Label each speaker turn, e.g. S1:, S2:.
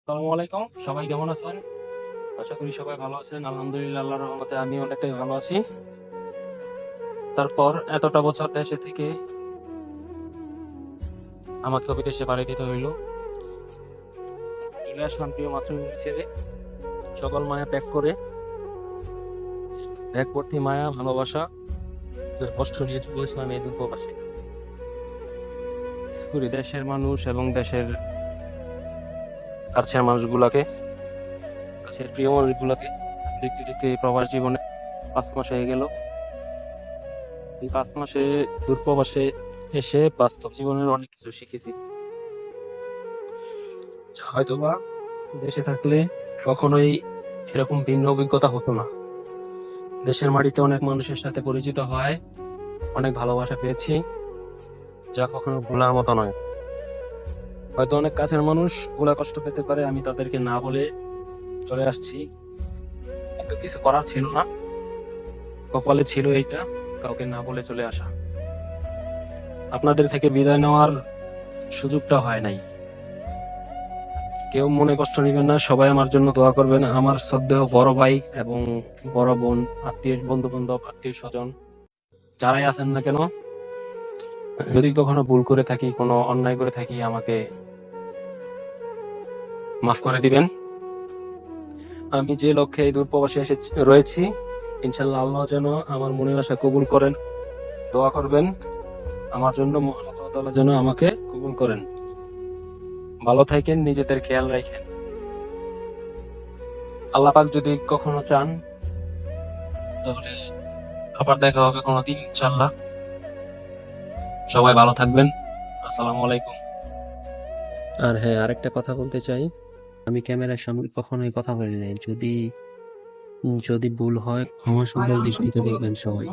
S1: আসসালামু আলাইকুম, সবাই কেমন আছেন? আশা করি সবাই ভালো আছেন। আলহামদুলিল্লাহ, আল্লাহর রহমতে আমি অনেকটাই ভালো আছি। তারপর এতটা বছর দেশে থেকে আমাকে বিদেশে পাড়ি দিতে হইলো। চলে আসলাম প্রিয় মাতৃভূমি ছেড়ে, সকল মায়া ত্যাগ করে। এক ভর্তি মায়া, ভালোবাসা, কষ্ট নিয়ে চলে আসলাম এই দুঃখবাসে। মিস করি দেশের মানুষ এবং দেশের কাছের মানুষগুলাকে, কাছের প্রিয় মানুষগুলাকে। দেখতে দেখতে এই প্রবাস জীবনে 5 মাস হয়ে গেল। এই 5 মাসে দূরপ্রবাসে এসে বাস্তব জীবনের অনেক কিছু শিখেছি, যা হয়তোবা দেশে থাকলে কখনোই এরকম ভিন্ন অভিজ্ঞতা হতো না। দেশের মাটিতে অনেক মানুষের সাথে পরিচিত হয়, অনেক ভালোবাসা পেয়েছি, যা কখনো ভোলার মতো নয়। হয়তো অনেক কাছের মানুষ ভোলা কষ্ট পেতে পারে, আমি তাদেরকে না বলে চলে আসছি, কিন্তু কিছু করার ছিল না। কপালে ছিল এইটা, কাউকে না বলে চলে আসা। আপনাদের থেকে বিদায় নেওয়ার সুযোগটা হয় নাই। কেউ মনে কষ্ট নেবেন না, সবাই আমার জন্য দোয়া করবেন। আমার শ্রদ্ধেয় বড় ভাই এবং বড় বোন, আত্মীয়, বন্ধু বান্ধব, আত্মীয় স্বজন যারাই আছেন না কেন, যদি কখনো ভুল করে থাকি, কোনো অন্যায় করে থাকি, আমাকে মাফ করে দিবেন। আমি যে লক্ষ্যে এই দূরপ্রবাসে এসে রয়েছি, ইনশাল্লাহ আল্লাহ যেন আমার মনের আশা কবুল করেন। দোয়া করবেন আমার জন্য, মহান আল্লাহ তাআলা যেন আমাকে কবুল করেন। ভালো থাকেন, নিজেদের খেয়াল রাখেন। আল্লাহ পাক যদি কখনো চান, তাহলে আবার দেখা হবে কোনোদিন ইনশাল্লাহ। সবাই ভালো থাকবেন। আসসালামু আলাইকুম।
S2: আর হ্যাঁ, আরেকটা কথা বলতে চাই, আমি ক্যামেরার সামনে কখনোই কথা বলি নাই। যদি যদি ভুল হয় ক্ষমা সুন্দর দৃষ্টিতে দেখবেন সবাই।